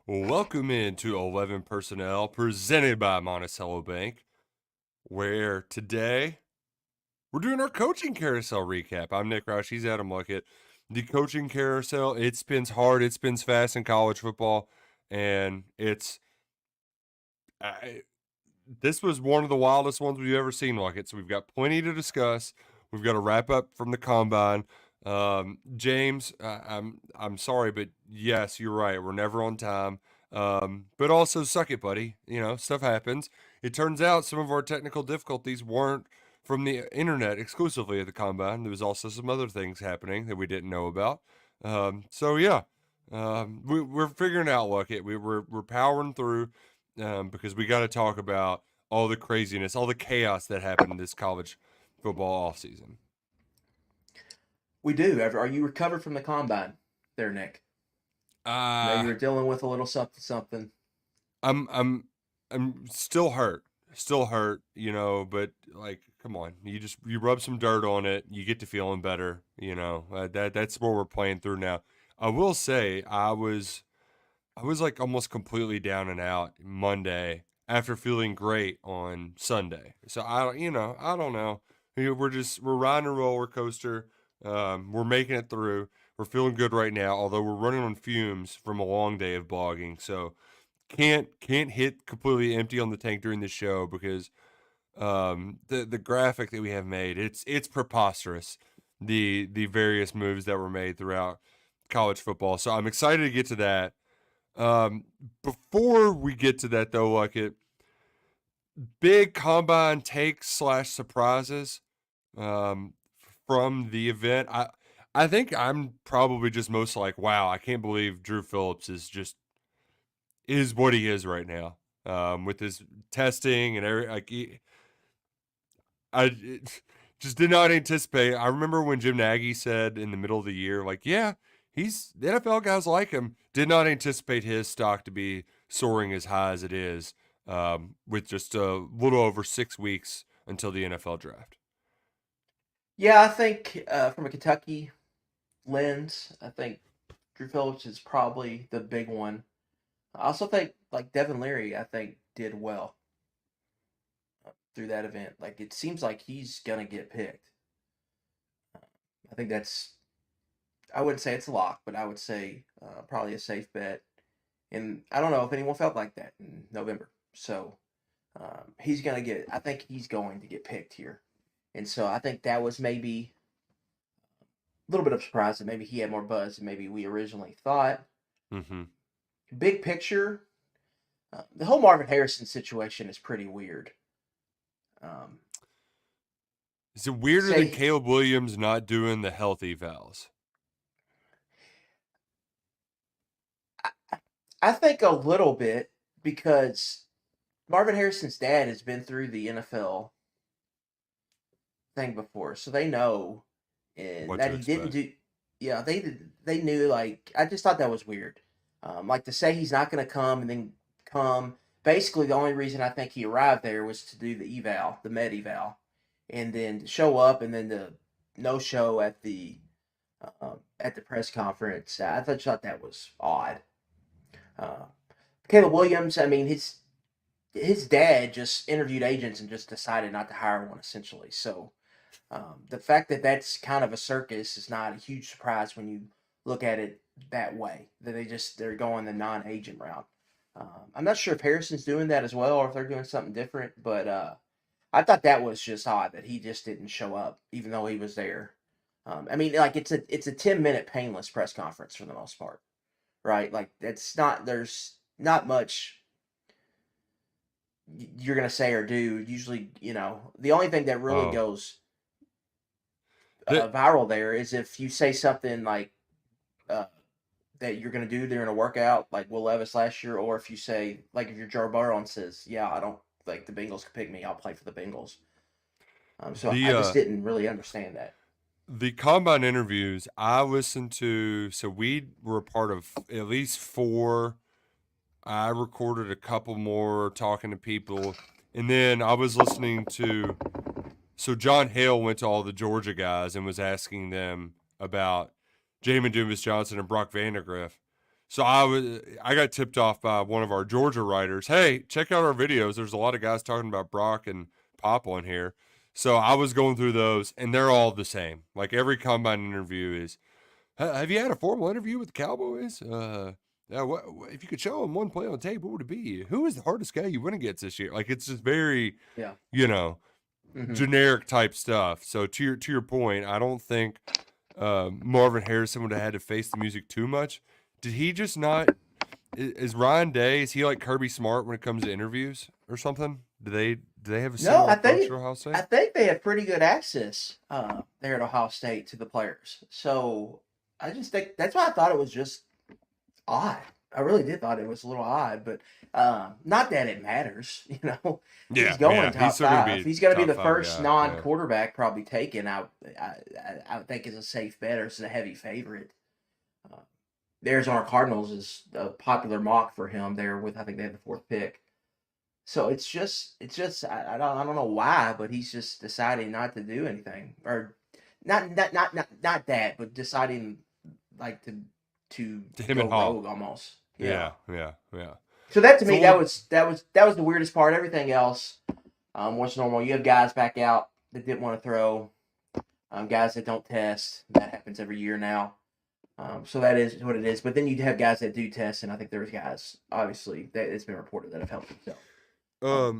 Welcome into 11 Personnel presented by Monticello Bank, where today we're doing our coaching carousel recap. I'm Nick Roush, he's Adam Luckett. The coaching carousel, it spins hard, it spins fast in college football, and this was one of the wildest ones we've ever seen, Luckett. So we've got plenty to discuss. We've got a wrap up from the combine. James, I'm sorry, but yes, you're right. We're never on time. But also suck it, buddy. You know, stuff happens. It turns out some of our technical difficulties weren't from the internet exclusively at the combine. There was also some other things happening that we didn't know about. So yeah, we're figuring out, Luckett. We're powering through because we got to talk about all the craziness, all the chaos that happened this college football offseason. We do. Are you recovered from the combine there, Nick? I know Uh you were dealing with a little something something. I'm I'm I'm still hurt, but like, come on, you rub some dirt on it, you get to feeling better, that's what we're playing through now. I will say I was like almost completely down and out Monday after feeling great on Sunday. So I don't know. We're riding a roller coaster. We're making it through. We're feeling good right now, although we're running on fumes from a long day of blogging. So can't hit completely empty on the tank during the show because the graphic that we have made, it's preposterous. The various moves that were made throughout college football. So I'm excited to get to that. Um, Before we get to that though, like big combine takes slash surprises um, from the event. I think I'm probably just most like, wow, I can't believe Drew Phillips is what he is right now with his testing and every like. Just did not anticipate. I remember when Jim Nagy said in the middle of the year, like, yeah, the NFL guys like him. Did not anticipate his stock to be soaring as high as it is with just a little over 6 weeks until the NFL draft. Yeah, I think from a Kentucky lens, I think Drew Phillips is probably the big one. I also think like Devin Leary, I think did well through that event. Like it seems like he's gonna get picked. I think that's I wouldn't say it's a lock, but I would say probably a safe bet. And I don't know if anyone felt like that in November. So he's gonna get. I think he's going to get picked here, and so I think that was maybe a little bit of surprise that maybe he had more buzz than maybe we originally thought. Mm-hmm. Big picture, the whole Marvin Harrison situation is pretty weird. Um, Is it weirder than say, Caleb Williams not doing the health evals? I think a little bit because Marvin Harrison's dad has been through the NFL thing before, so they know, and What to that he didn't expect? do. Yeah, they knew. Like I just thought that was weird. Like to say he's not going to come and then come. Basically, the only reason I think he arrived there was to do the eval, the med eval, and then to show up, and then the no show at the press conference. I thought that was odd. Uh, Caleb Williams, I mean, his dad just interviewed agents and just decided not to hire one essentially. So the fact that that's kind of a circus is not a huge surprise when you look at it that way. That they're going the non-agent route. I'm not sure if Harrison's doing that as well or if they're doing something different, but I thought that was just odd that he just didn't show up even though he was there. I mean, like it's a 10-minute painless press conference for the most part, right? Like it's not there's not much you're gonna say or do. Usually, the only thing that really Oh, goes the, viral there is if you say something like uh, that you're going to do during a workout, like Will Levis last year, or if you say, like, if you're Joe Burrow and says, "Yeah, I don't like the Bengals can pick me, I'll play for the Bengals." So the I just didn't really understand that. The combine interviews I listened to, so we were a part of at least four. I recorded a couple more talking to people. And then I was listening to, so John Hale went to all the Georgia guys and was asking them about Jamin Dumas Johnson and Brock Vandegrift. So I got tipped off by one of our Georgia writers. Hey, check out our videos. There's a lot of guys talking about Brock and Pop on here. So I was going through those, and they're all the same. Like every combine interview is, have you had a formal interview with the Cowboys? Yeah, if you could show them one play on tape, what would it be? Who is the hardest guy you win against this year? Like it's just very, Yeah. you know, Hmm. generic type stuff. So to your point, I don't think Marvin Harrison would have had to face the music too much. Did he just not? Is Ryan Day? Is he like Kirby Smart when it comes to interviews or something? Do they have a No, similar approach to Ohio I State? think they have pretty good access there at Ohio State to the players. So I just think that's why I thought it was just odd. I really did thought it was a little odd, but not that it matters. He's Yeah, going yeah, he's top still gonna five. be He's going to be top the five first guy. Yeah. non-quarterback probably taken. I would think is a safe bet or it's a heavy favorite. Uh, the Arizona Cardinals is a popular mock for him there with I think they have the fourth pick. So it's just I don't know why, but he's just deciding not to do anything or not that, but deciding like to To him go and Hall. rogue almost. Yeah. Yeah, yeah, yeah. So that to So me that was the weirdest part. Everything else was normal. You have guys back out that didn't want to throw, guys that don't test. That happens every year now. So that is what it is. But then you have guys that do test, and I think there's guys obviously that it's been reported that have helped themselves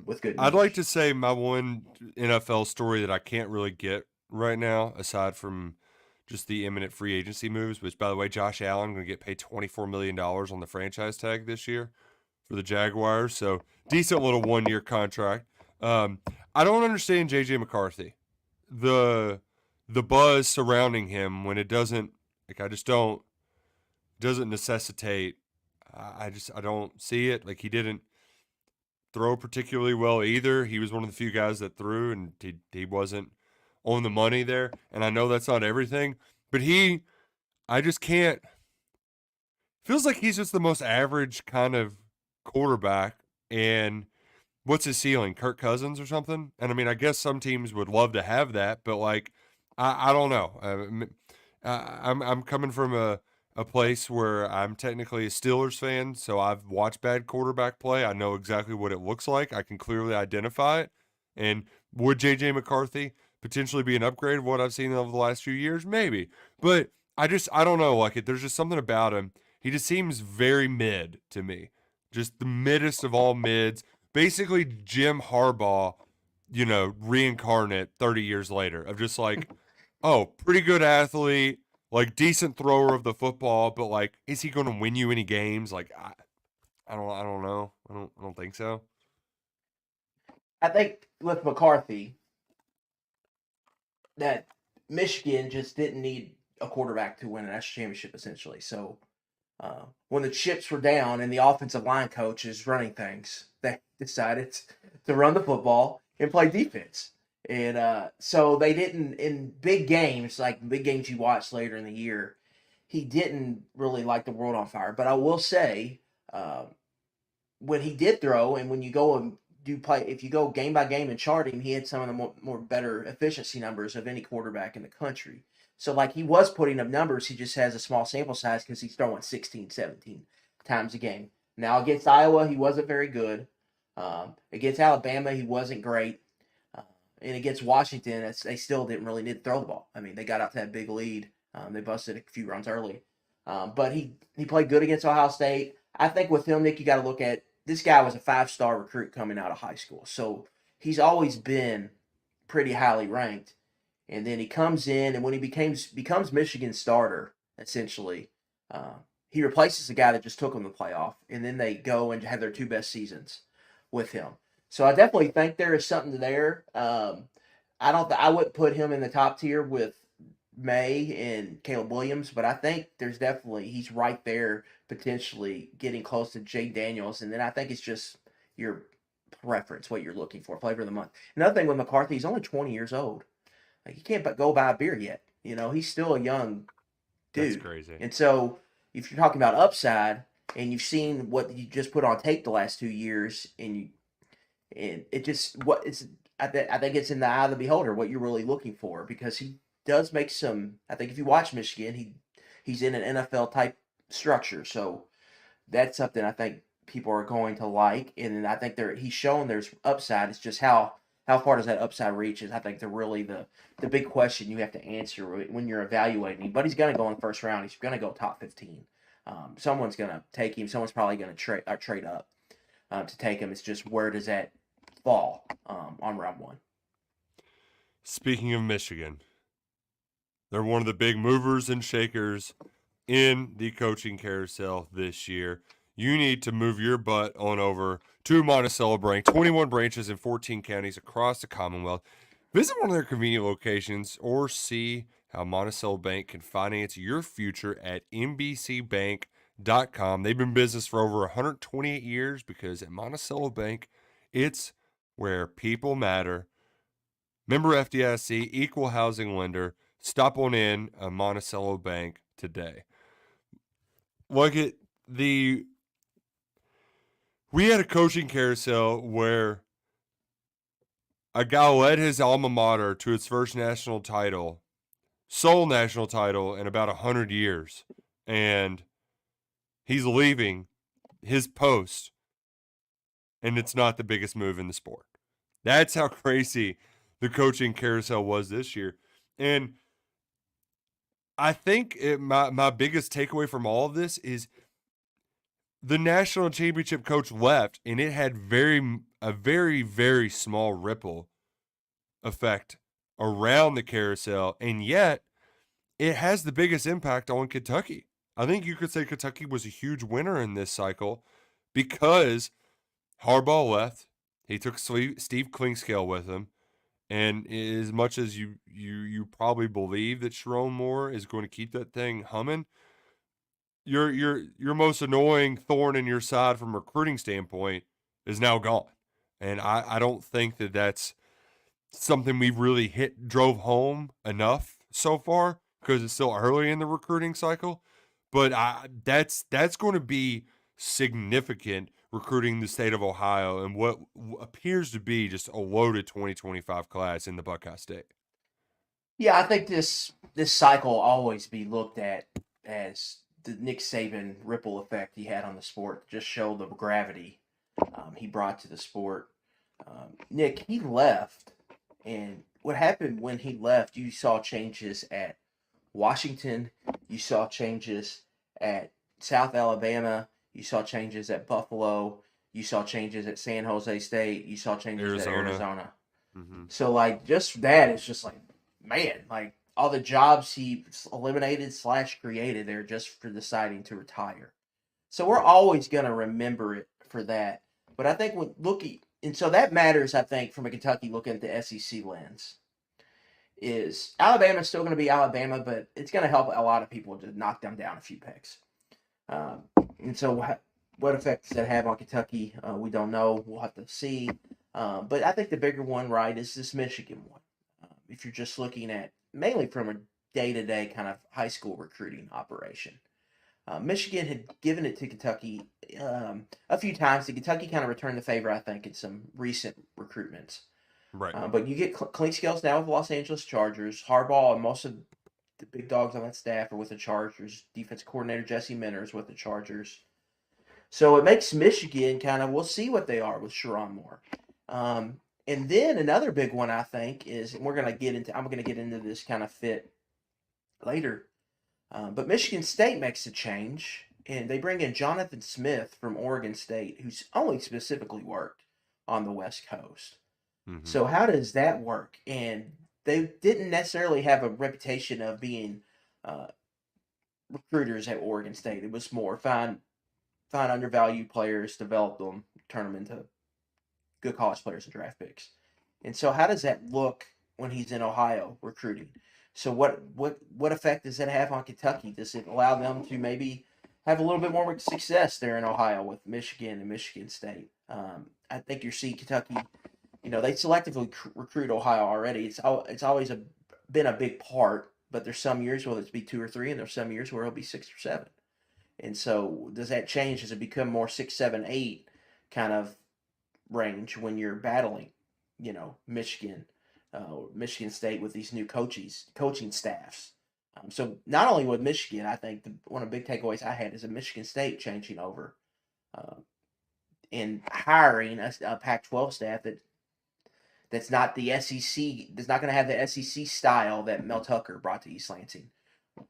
with good I'd like numbers. to say my one NFL story that I can't really get right now, aside from just the imminent free agency moves, which by the way, Josh Allen going to get paid $24 million on the franchise tag this year for the Jaguars. So decent little 1 year contract. Um, I don't understand JJ McCarthy. The the buzz surrounding him when it doesn't like I just don't doesn't necessitate I don't see it. Like he didn't throw particularly well either. He was one of the few guys that threw, and he wasn't on the money there. And I know that's not everything, but I just can't. Feels like he's just the most average kind of quarterback. And what's his ceiling? Kirk Cousins or something? And I mean, I guess some teams would love to have that, but like, I don't know. I'm coming from a place where I'm technically a Steelers fan, so I've watched bad quarterback play. I know exactly what it looks like. I can clearly identify it. And would JJ McCarthy potentially be an upgrade of what I've seen over the last few years? Maybe, but I don't know. Like it, there's just something about him. He just seems very mid to me, just the middest of all mids. Basically, Jim Harbaugh, reincarnate 30 years later of just like, oh, pretty good athlete, like decent thrower of the football, but like, is he going to win you any games? Like, I don't know. I don't think so. I think with McCarthy that Michigan just didn't need a quarterback to win a national championship essentially. So when the chips were down and the offensive line coach is running things, they decided to run the football and play defense. And so they didn't in big games, like big games you watch later in the year. He didn't really light the world on fire. But I will say, uh, when he did throw, and when you go and do play, if you go game by game and chart him, he had some of the more better efficiency numbers of any quarterback in the country. So, like, he was putting up numbers. He just has a small sample size because he's throwing 16, 17 times a game. Now, against Iowa, he wasn't very good. Against Alabama, he wasn't great. Uh, and against Washington, they still didn't really need to throw the ball. I mean, they got out to that big lead. They busted a few runs early. But he played good against Ohio State. I think with him, Nick, you got to look at this guy was a 5-star recruit coming out of high school. So he's always been pretty highly ranked. And then he comes in, and when he becomes Michigan's starter, essentially, uh, he replaces the guy that just took him to the playoff, and then they go and have their two best seasons with him. So I definitely think there is something there. I wouldn't put him in the top tier with May and Caleb Williams, but I think there's definitely he's right there potentially getting close to Jay Daniels, and then I think it's just your preference, what you're looking for, flavor of the month. Another thing with McCarthy, he's only 20 years old. Like he can't go buy a beer yet. He's still a young That's dude, crazy. and so if you're talking about upside, and you've seen what you just put on tape the last 2 years, and it just what it's I think it's in the eye of the beholder what you're really looking for because he does make some. I think if you watch Michigan, he's in an NFL type structure. So that's something I think people are going to like, and then I think he's shown there's upside. It's just how far does that upside reach? Is I think the big question you have to answer when you're evaluating him. But he's going to go in the first round. He's going to go top 15. Someone's going to take him. Someone's probably going to trade up to take him. It's just where does that fall on round one? Speaking of Michigan, they're one of the big movers and shakers in the coaching carousel this year. You need to move your butt on over to Monticello Bank, 21 branches in 14 counties across the Commonwealth. Visit one of their convenient locations or see how Monticello Bank can finance your future at mbcbank.com. They've been in business for over 128 years because at Monticello Bank, it's where people matter. Member FDIC Equal Housing Lender. Stop on in a Monticello Bank today. Look at we had a coaching carousel where a guy led his alma mater to its first national title, sole national title in about 100 years. And he's leaving his post, and it's not the biggest move in the sport. That's how crazy the coaching carousel was this year. And I think my biggest takeaway from all of this is the national championship coach left, and it had a very, very small ripple effect around the carousel, and yet it has the biggest impact on Kentucky. I think you could say Kentucky was a huge winner in this cycle because Harbaugh left. He took Steve Klingscale with him. And as much as you probably believe that Sharon Moore is going to keep that thing humming, your most annoying thorn in your side from a recruiting standpoint is now gone. And I don't think that that's something we've really drove home enough so far because it's still early in the recruiting cycle. But that's going to be significant recruiting the state of Ohio and what appears to be just a loaded 2025 class in the Buckeye State. Yeah, I think this cycle will always be looked at as the Nick Saban ripple effect he had on the sport. Just show the gravity he brought to the sport. Nick, he left, and what happened when he left? You saw changes at Washington. You saw changes at South Alabama. You saw changes at Buffalo. You saw changes at San Jose State. You saw changes at Arizona. Mm-hmm. So, like, just that is just like, man, like all the jobs he eliminated / created there just for deciding to retire. So we're always going to remember it for that. But I think when looking, and so that matters, I think, from a Kentucky looking at the SEC lens, is Alabama's still going to be Alabama, but it's going to help a lot of people to knock them down a few pegs. And so what effect does that have on Kentucky? We don't know. We'll have to see. But I think the bigger one, right, is this Michigan one. If you're just looking at mainly from a day-to-day kind of high school recruiting operation. Michigan had given it to Kentucky a few times. The Kentucky kind of returned the favor, I think, in some recent recruitments. Right. But you get Klingscales now with the Los Angeles Chargers. Harbaugh and most of the big dogs on that staff are with the Chargers. Defense coordinator Jesse Minter is with the Chargers. So it makes Michigan kind of, we'll see what they are with Sharon Moore. And then another big one, I think, is, and I'm going to get into this kind of fit later. But Michigan State makes a change, and they bring in Jonathan Smith from Oregon State, who's only specifically worked on the West Coast. Mm-hmm. So how does that work? And they didn't necessarily have a reputation of being recruiters at Oregon State. It was more find undervalued players, develop them, turn them into good college players and draft picks. And so how does that look when he's in Ohio recruiting? So what effect does that have on Kentucky? Does it allow them to maybe have a little bit more success there in Ohio with Michigan and Michigan State? I think you see Kentucky, they selectively recruit Ohio already. It's always been a big part, but there's some years where it's be 2 or 3, and there's some years where it'll be 6 or 7. And so does that change? Does it become more 6, 7, 8 kind of range when you're battling, Michigan State with these new coaching staffs? So not only with Michigan, I think one of the big takeaways I had is a Michigan State changing over uh, in hiring a Pac-12 staff that's not the SEC, that's not going to have the SEC style that Mel Tucker brought to East Lansing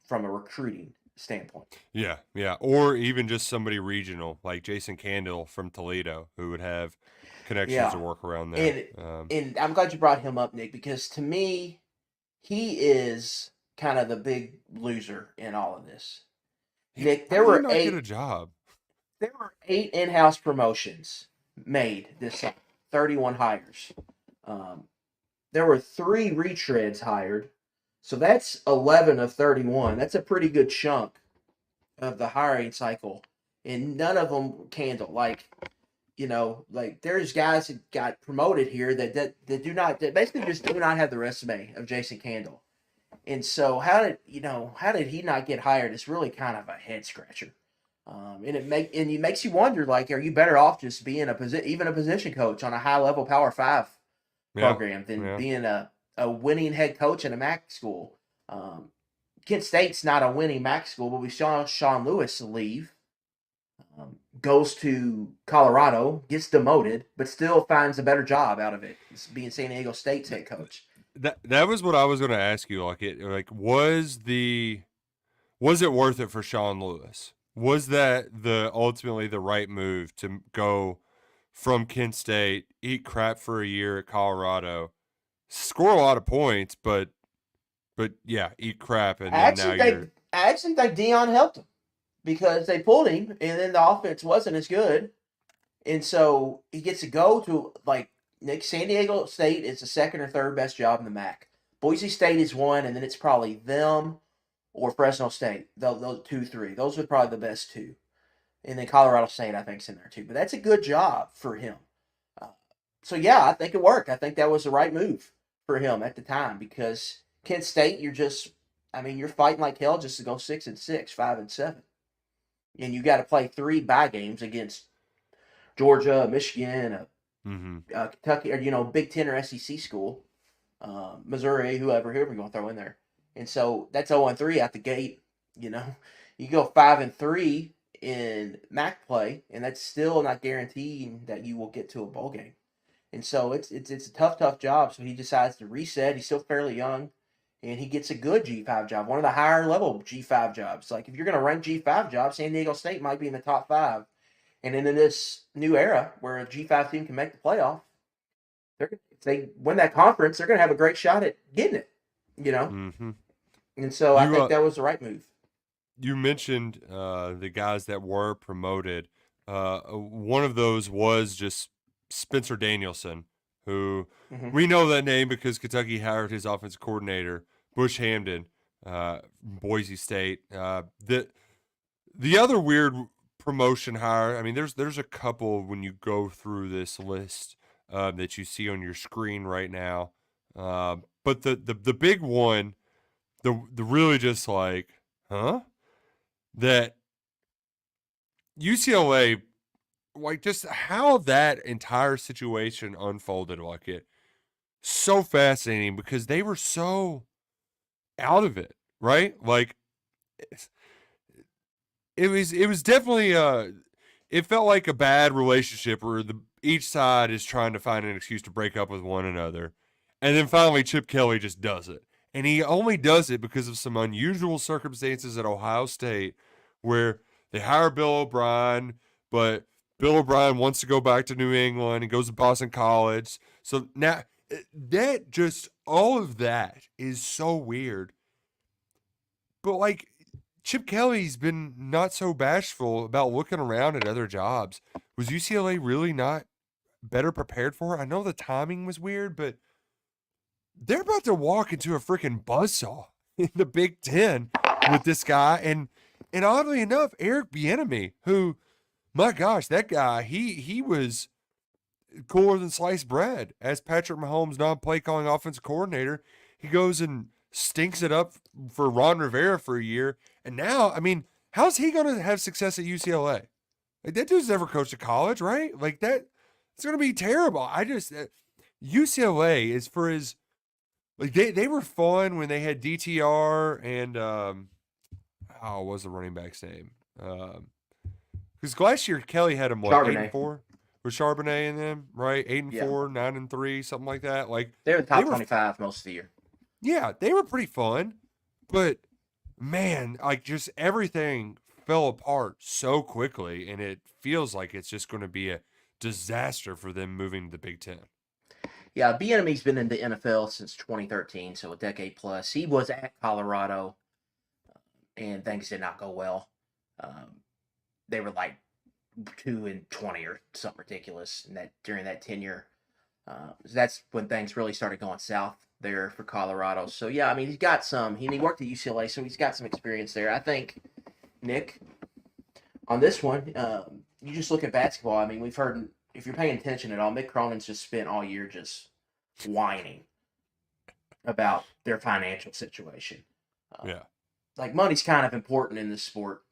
from a recruiting standpoint. Yeah, yeah. Or even just somebody regional like Jason Candle from Toledo who would have connections Yeah, to work around there. and and I'm glad you brought him up, Nick, because to me, he is kind of the big loser in all of this. Nick, How did he not get a job? there were 8 in-house promotions made this summer, 31 hires. Um, there were 3 retreads hired, so that's 11 of 31. That's a pretty good chunk of the hiring cycle, and none of them candle. Like, like there's guys that got promoted here that do not, that basically just do not have the resume of Jason Candle. And so how did he not get hired? It's really kind of a head scratcher. And it makes you wonder, like, are you better off just being even a position coach on a high level Power 5 Yeah, program than yeah. being a winning head coach in a MAC school? Kent State's not a winning MAC school, but we saw Sean Lewis leave, goes to Colorado, gets demoted, but still finds a better job out of it, being San Diego State's head coach. That was what I was going to ask you. Was it worth it for Sean Lewis? Was that the ultimately the right move to go from Kent State, eat crap for a year at Colorado, score a lot of points, but yeah, eat crap, and then now you're I actually think Dion helped him because they pulled him, and then the offense wasn't as good, and so he gets to go to, like, Nick, San Diego State is the second or third best job in the MAC. Boise State is one, and then it's probably them or Fresno State. Those 2, 3. Those are probably the best 2. And then Colorado State, I think, is in there too. But that's a good job for him. Uh, so yeah, I think it worked. I think that was the right move for him at the time because Kent State, you're fighting like hell just to go 6-6, 5-7, and you got to play 3 bye games against Georgia, Michigan, Kentucky, or Big Ten or SEC school, Missouri, whoever you're going to throw in there. And so that's 0-3 out the gate. You know, you go 5-3 in MAC play, and that's still not guaranteeing that you will get to a bowl game. And so it's a tough job. So he decides to reset. He's still fairly young, and he gets a good G5 job, one of the higher level G5 jobs. Like, if you're going to rank G5 jobs, San Diego State might be in the top 5. And then in this new era where a G5 team can make the playoff, if they win that conference, they're going to have a great shot at getting it. Mm-hmm. And so I think that was the right move. You mentioned the guys that were promoted. One of those was just Spencer Danielson, who we know that name because Kentucky hired his offensive coordinator, Bush Hamdan, Boise State. The other weird promotion hire, I mean, there's a couple when you go through this list that you see on your screen right now. But the big one, the really just like, huh? That UCLA, like, just how that entire situation unfolded, like, it so fascinating because they were so out of it, right? Like, it was definitely it felt like a bad relationship where each side is trying to find an excuse to break up with one another, and then finally Chip Kelly just does it, and he only does it because of some unusual circumstances at Ohio State where they hire Bill O'Brien, but Bill O'Brien wants to go back to New England and goes to Boston College. So now that just all of that is so weird. But like Chip Kelly's been not so bashful about looking around at other jobs. Was UCLA really not better prepared for it? I know the timing was weird, but they're about to walk into a freaking buzzsaw in the Big Ten with this guy. And oddly enough, Eric Bieniemy, who, my gosh, that guy, he was cooler than sliced bread as Patrick Mahomes' non-play calling offensive coordinator. He goes and stinks it up for Ron Rivera for a year. And now, I mean, how's he going to have success at UCLA? Like, that dude's never coached at college, right? Like, that, it's going to be terrible. UCLA is for his, like, they were fun when they had DTR and, what was the running back's name? Because last year Kelly had him what 8 and Charbonnet. 4 with Charbonnet in them, right? 8 and Yeah. 4, 9 and 3, something like that. Like They were the they top were, 25 most of the year. yeah, they were pretty fun, but man, like just everything fell apart so quickly, and it feels like it's just going to be a disaster for them moving to the Big Ten. Yeah, Bieniemy's been in the NFL since 2013, so a decade plus. He was at Colorado, and things did not go well. They were like 2-20 or something ridiculous in that during that tenure. That's when things really started going south there for Colorado. So yeah, I mean he's got some. He worked at UCLA, so he's got some experience there. I think Nick on this one, you just look at basketball. I mean we've heard if you're paying attention at all, Mick Cronin's just spent all year just whining about their financial situation. Yeah. Like money's kind of important in this sport,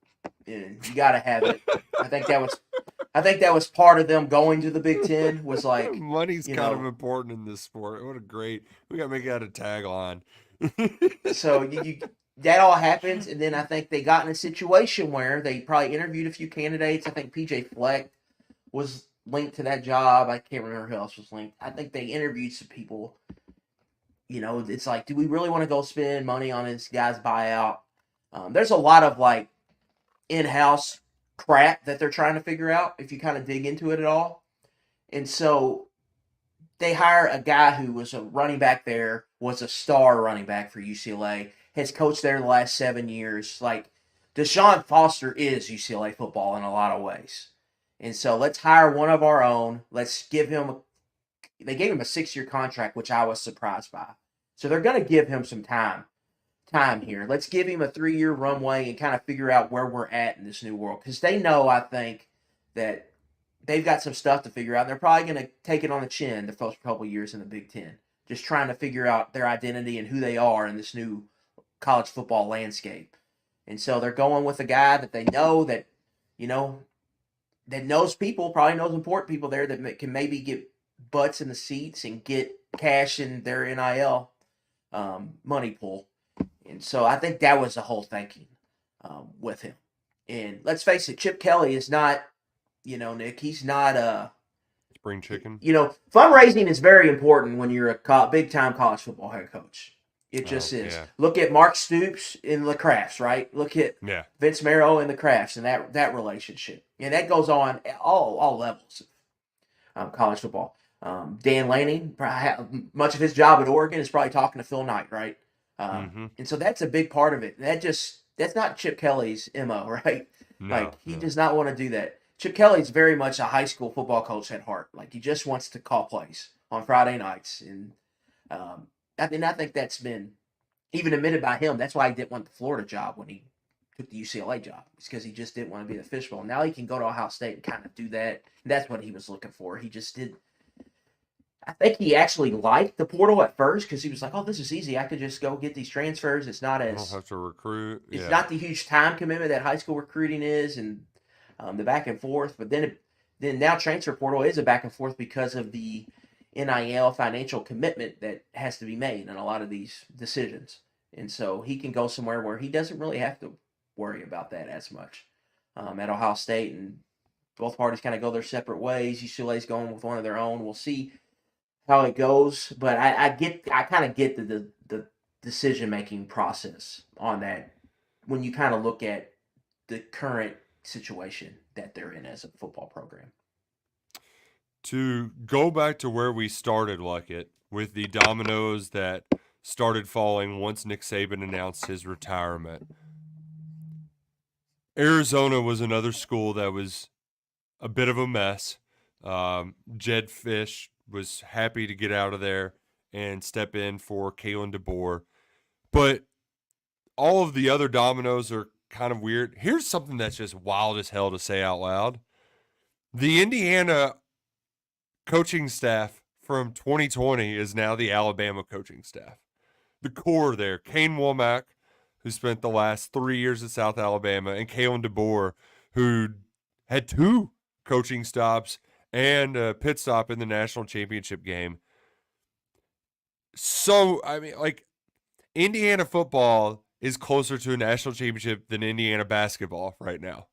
and you got to have it. I think that was part of them going to the Big Ten was like money's kind of important in this sport. What a great we got to make that a tagline. So you that all happens, and then I think they got in a situation where they probably interviewed a few candidates. I think PJ Fleck was linked to that job. I can't remember who else was linked. I think they interviewed some people. It's like, do we really want to go spend money on this guy's buyout? There's a lot of like in-house crap that they're trying to figure out if you kind of dig into it at all. And so they hire a guy who was a running back there, was a star running back for UCLA, has coached there the last 7 years. Like Deshaun Foster is UCLA football in a lot of ways. And so let's hire one of our own. Let's give him they gave him a 6-year contract, which I was surprised by. So they're going to give him some time here. Let's give him a 3-year runway and kind of figure out where we're at in this new world. Because they know, I think, that they've got some stuff to figure out. They're probably going to take it on the chin the first couple of years in the Big Ten, just trying to figure out their identity and who they are in this new college football landscape. And so they're going with a guy that they know that, that knows people, probably knows important people there that can maybe get butts in the seats and get cash in their NIL money pool. And so I think that was the whole thinking with him. And let's face it, Chip Kelly is not, Nick, he's not spring chicken. Fundraising is very important when you're a big-time college football head coach. It just is. Yeah. Look at Mark Stoops in the Crafts, right? Look at Vince Marrow in the Crafts and that relationship. And that goes on at all levels of college football. Dan Lanning, much of his job at Oregon is probably talking to Phil Knight, right? And so that's a big part of it. That's not Chip Kelly's MO, right? He does not want to do that. Chip Kelly's very much a high school football coach at heart. Like he just wants to call plays on Friday nights. And I think that's been even admitted by him. That's why he didn't want the Florida job when he took the UCLA job. It's because he just didn't want to be the fishbowl. Now he can go to Ohio State and kind of do that. And that's what he was looking for. He just did. I think he actually liked the portal at first because he was like, "Oh, this is easy. I could just go get these transfers. It's not as I don't have to recruit. It's not the huge time commitment that high school recruiting is, and the back and forth. But then now transfer portal is a back and forth because of the NIL financial commitment that has to be made in a lot of these decisions. And so he can go somewhere where he doesn't really have to worry about that as much at Ohio State, and both parties kind of go their separate ways. UCLA's going with one of their own. We'll see how it goes, but I kind of get the decision-making process on that when you kind of look at the current situation that they're in as a football program. To go back to where we started, with the dominoes that started falling once Nick Saban announced his retirement. Arizona was another school that was a bit of a mess. Jed Fish was happy to get out of there and step in for Kalen DeBoer. But all of the other dominoes are kind of weird. Here's something that's just wild as hell to say out loud. The Indiana coaching staff from 2020 is now the Alabama coaching staff. The core there, Kane Womack, who spent the last 3 years at South Alabama, and Kalen DeBoer, who had 2 coaching stops and a pit stop in the national championship game. So, Indiana football is closer to a national championship than Indiana basketball right now.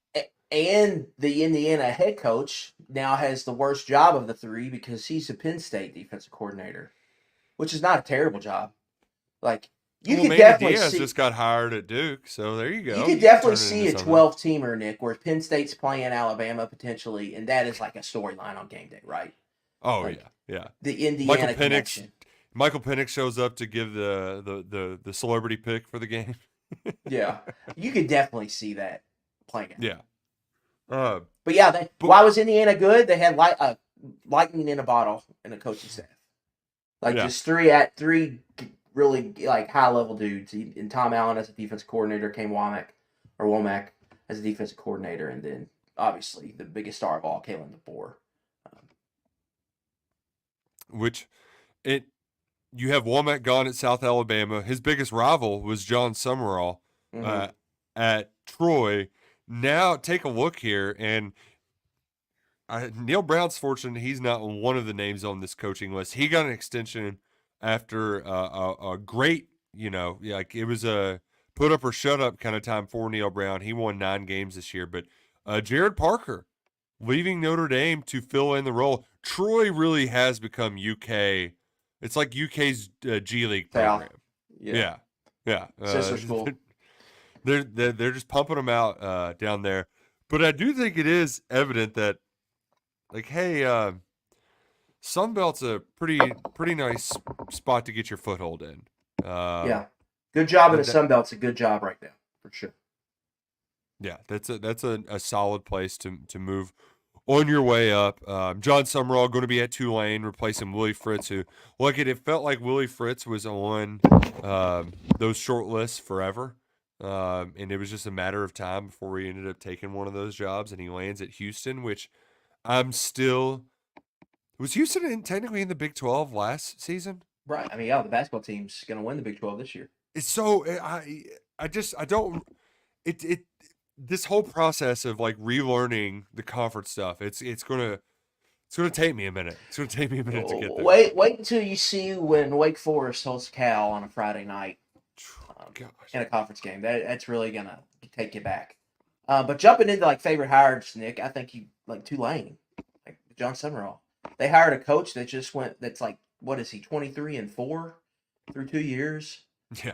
And the Indiana head coach now has the worst job of the three because he's a Penn State defensive coordinator, which is not a terrible job. Like you Well, could Manny definitely Diaz see just got hired at Duke, so there you you go. could You can definitely turn it into see a something. 12 teamer, Nick, where Penn State's playing Alabama potentially, and that is like a storyline on game day, right? Oh Like yeah, yeah. the Michael Indiana Penix, connection. Michael Penix shows up to give the celebrity pick for the game. Yeah. You could definitely see that playing out. Yeah. Uh, But yeah, but why was Indiana good? They had lightning in a bottle in a coaching staff. Like yeah, just three really like high level dudes. And Tom Allen as a defense coordinator, came Womack as a defensive coordinator, and then obviously the biggest star of all, Kalen DeBoer. which it you have Womack gone at South Alabama. His biggest rival was John Summerall Mm-hmm. uh, at Troy. Now take a look here, and Neil Brown's fortunate he's not one of the names on this coaching list. He got an extension after a great, like it was a put up or shut up kind of time for Neil Brown. He won 9 games this year, but Jared Parker leaving Notre Dame to fill in the role. Troy really has become UK. It's like UK's G League South. program. Yeah. Yeah, yeah. Sister school. They're just pumping them out down there. But I do think it is evident that, like, hey, Sunbelt's a pretty nice spot to get your foothold in. Yeah. Good job in the that, Sun Belt's a good job right now, for sure. yeah, that's a solid place to move on your way up. John Summerall going to be at Tulane, replacing Willie Fritz. Who, look, it felt like Willie Fritz was on those short lists forever, and it was just a matter of time before he ended up taking one of those jobs, and he lands at Houston, which I'm still. Was Houston technically in the Big 12 last season? Right. I mean, yeah, the basketball team's going to win the Big 12 this year. It's so I don't it this whole process of like relearning the conference stuff. It's gonna take me a minute. It's gonna take me a minute to get there. Wait until you see when Wake Forest hosts Cal on a Friday night Gosh. in a conference game. That's really going to take you back. But jumping into like favorite hires, Nick, I think you like Tulane, like John Summerall. They hired a coach that just went. That's like, what is he, 23-4 through 2 years? Yeah.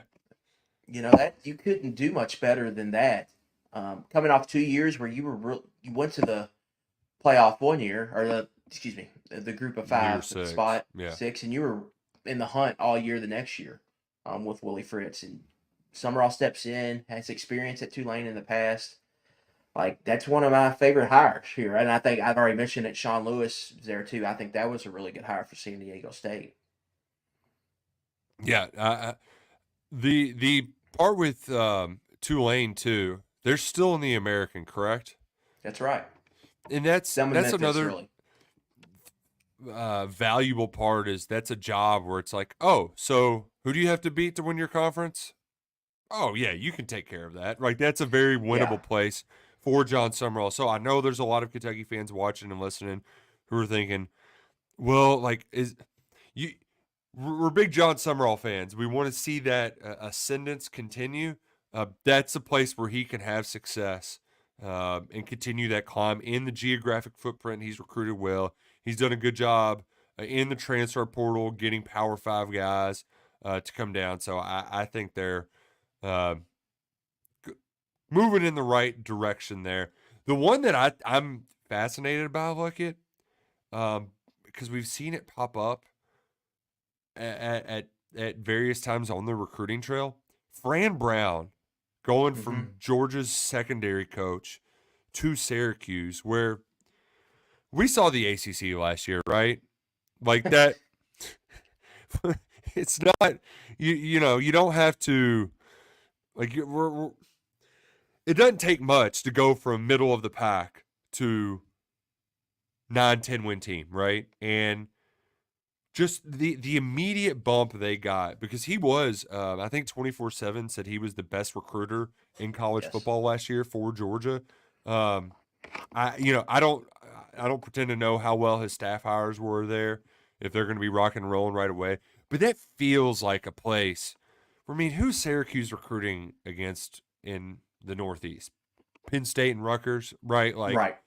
That you couldn't do much better than that. Coming off 2 years where you went to the playoff 1 year, or the group of 5 Year 6. spot Yeah. 6, and you were in the hunt all year the next year, with Willie Fritz. And Summerall steps in, has experience at Tulane in the past. Like, that's one of my favorite hires here. And I think I've already mentioned that Sean Lewis is there too. I think that was a really good hire for San Diego State. Yeah. The part with Tulane too, they're still in the American, correct? That's right. And that's Memphis, another really. valuable part is that's a job where it's like, oh, so who do you have to beat to win your conference? Oh yeah, you can take care of that. Like that's a very winnable place for John Summerall. So I know there's a lot of Kentucky fans watching and listening who are thinking, well, like we're big John Summerall fans. We want to see that ascendance continue. That's a place where he can have success and continue that climb in the geographic footprint. He's recruited well. He's done a good job in the transfer portal, getting Power 5 guys to come down. So I think they're moving in the right direction there. The one that I'm fascinated by, look at, because we've seen it pop up at various times on the recruiting trail. Fran Brown going from Georgia's secondary coach to Syracuse, where we saw the ACC last year, right? Like that. It's not you don't have to like it doesn't take much to go from middle of the pack to 9-10 win team, right? And just the immediate bump they got, because he was I think 24/7 said he was the best recruiter in college football last year for Georgia. I don't pretend to know how well his staff hires were there, if they're going to be rocking and rolling right away, but that feels like a place. I mean, who's Syracuse recruiting against in the Northeast? Penn State and Rutgers, right? Like Right.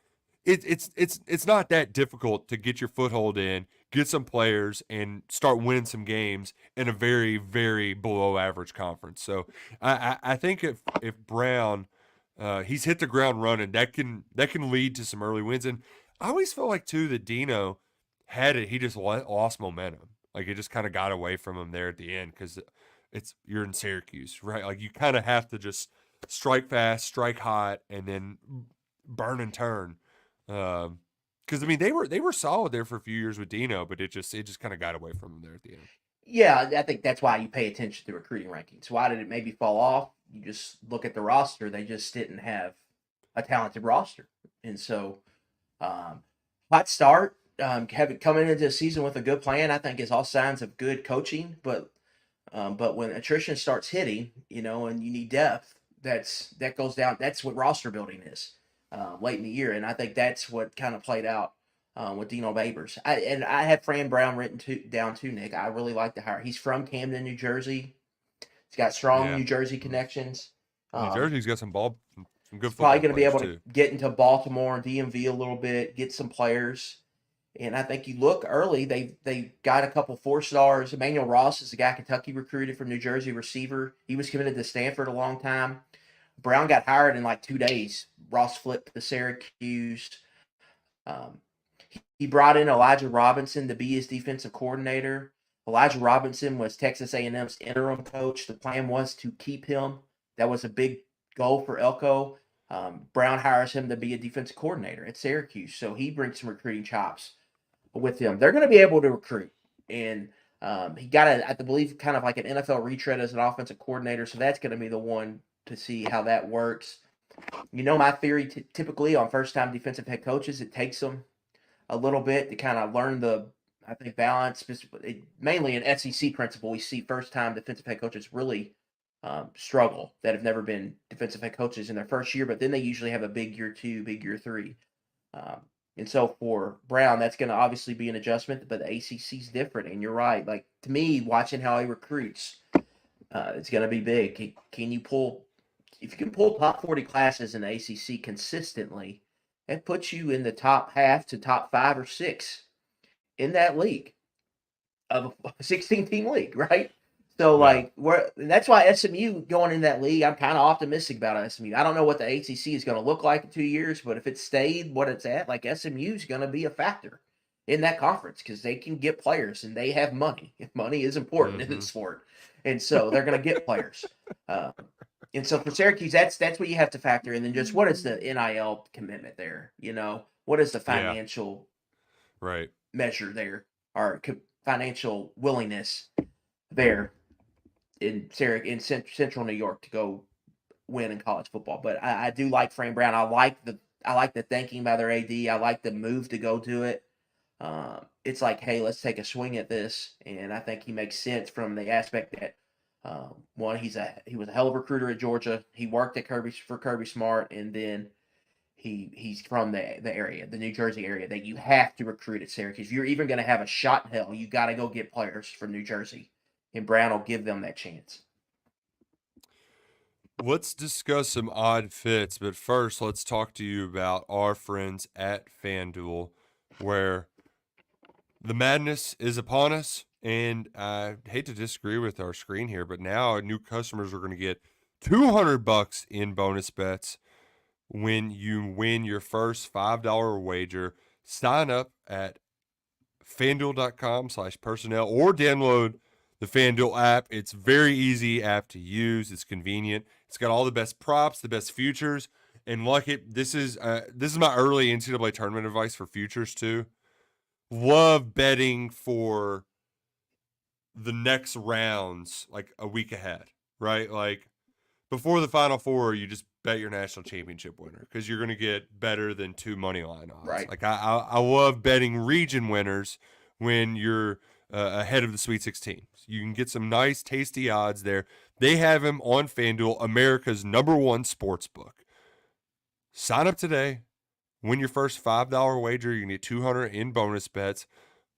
it's not that difficult to get your foothold in, get some players, and start winning some games in a very, very below average conference. So I think if Brown he's hit the ground running, that can lead to some early wins. And I always feel like too that Dino had it, he just lost momentum. Like it just kind of got away from him there at the end because you're in Syracuse, right? Like you kind of have to just strike fast, strike hot, and then burn and turn. Because I mean they were solid there for a few years with Dino, but it just kind of got away from him there at the end. Yeah, I think that's why you pay attention to recruiting rankings. Why did it maybe fall off? You just look at the roster; they just didn't have a talented roster, and so hot start. Having coming into the season with a good plan, I think is all signs of good coaching. But when attrition starts hitting, and you need depth, that goes down. That's what roster building is late in the year, and I think that's what kind of played out with Dino Babers. I had Fran Brown down too, Nick. I really like the hire. He's from Camden, New Jersey. He's got strong Yeah, New Jersey connections. New Um, Jersey's got some good he's probably football going to be players able to too. get into Baltimore and DMV a little bit, get some players. And I think you look early, they got a couple 4 stars. Emmanuel Ross is the guy Kentucky recruited from New Jersey, receiver. He was committed to Stanford a long time. Brown got hired in like 2 days. Ross flipped to Syracuse. Um, he brought in Elijah Robinson to be his defensive coordinator. Elijah Robinson was Texas A&M's interim coach. The plan was to keep him. That was a big goal for Elko. Brown hires him to be a defensive coordinator at Syracuse, so he brings some recruiting chops with him. They're going to be able to recruit, and he got I believe, kind of like an NFL retread as an offensive coordinator, so that's going to be the one to see how that works. My theory typically on first-time defensive head coaches, it takes them a little bit to kind of learn I think, balance. Mainly an SEC principle, we see first-time defensive head coaches really struggle that have never been defensive head coaches in their first year, but then they usually have a big year 2, big year 3. Um, and so for Brown, that's going to obviously be an adjustment, but the ACC is different. And you're right. Like, to me, watching how he recruits, it's going to be big. Can you if you can pull top 40 classes in the ACC consistently, that puts you in the top half to top 5 or 6 in that league of a 16-team league, right? So, Yeah, like, that's why SMU going in that league, I'm kind of optimistic about SMU. I don't know what the ACC is going to look like in 2 years, but if it stayed what it's at, like, SMU is going to be a factor in that conference because they can get players and they have money. Money is important in mm-hmm. this sport, and so they're going to get players. Uh, and so for Syracuse, that's what you have to factor in. And just what is the NIL commitment there? What is the Yeah, financial right. measure there, or financial willingness there in Central New York to go win in college football. But I do like Fran Brown. I like the thinking by their AD. I like the move to go do it. It's like, hey, let's take a swing at this, and I think he makes sense from the aspect that one, he was a hell of a recruiter at Georgia. He worked at Kirby Smart, and then he's from the area, the New Jersey area, that you have to recruit at Syracuse. If you're even going to have a shot in hell, you got to go get players from New Jersey, and Brown will give them that chance. Let's discuss some odd fits, but first let's talk to you about our friends at FanDuel, where the madness is upon us. And I hate to disagree with our screen here, but now new customers are going to get $200 in bonus bets when you win your first $5 wager. Sign up at FanDuel.com/personnel or download the FanDuel app. It's very easy app to use. It's convenient. It's got all the best props, the best futures, and like it. This is my early NCAA tournament advice for futures too. Love betting for the next rounds like a week ahead, right? Like before the Final Four, you just bet your national championship winner because you're going to get better than 2 money line odds. Right. Like I love betting region winners when you're ahead of the Sweet 16. You can get some nice, tasty odds there. They have him on FanDuel, America's #1 sports book. Sign up today. Win your first $5 wager. You can get 200 in bonus bets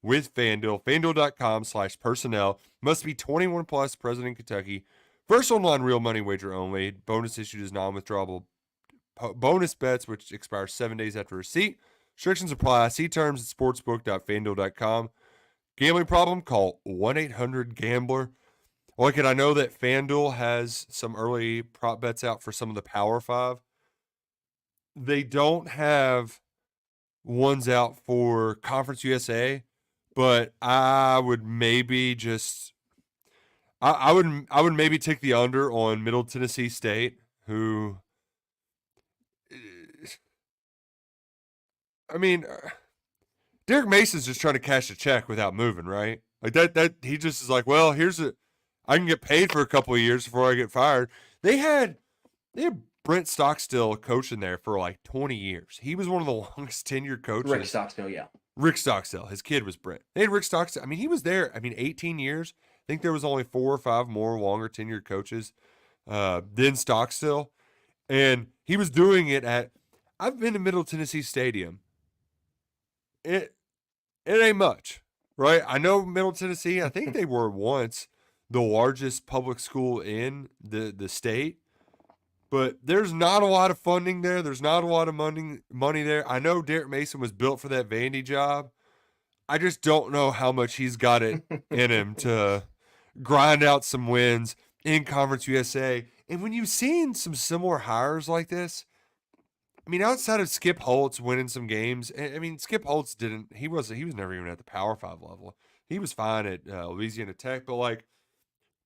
with FanDuel. FanDuel.com/personnel. Must be 21 plus, present in Kentucky. First online real money wager only. Bonus issued is non-withdrawable bonus bets, which expire 7 days after receipt. Restrictions apply. See terms at sportsbook.fanduel.com. Gambling problem? Call 1-800-GAMBLER. Look, and I know that FanDuel has some early prop bets out for some of the Power Five. They don't have ones out for Conference USA, but I would maybe just I would maybe take the under on Middle Tennessee State, who I mean, Derek Mason's just trying to cash a check without moving, right? Like that he just is like, well, I can get paid for a couple of years before I get fired. They had Brent Stockstill coaching there for like 20 years. He was one of the longest tenured coaches. Rick Stockstill, yeah. Rick Stockstill. His kid was Brent. They had Rick Stockstill. I mean, he was there, 18 years. I think there was only 4 or 5 more longer tenured coaches than Stockstill. And he was doing it I've been to Middle Tennessee Stadium. It ain't much, right? I know Middle Tennessee, I think they were once the largest public school in the state. But there's not a lot of funding there. There's not a lot of money there. I know Derek Mason was built for that Vandy job. I just don't know how much he's got it in him to grind out some wins in Conference USA. And when you've seen some similar hires like this, I mean, outside of Skip Holtz winning some games, I mean, Skip Holtz he was never even at the Power 5 level. He was fine at Louisiana Tech, but like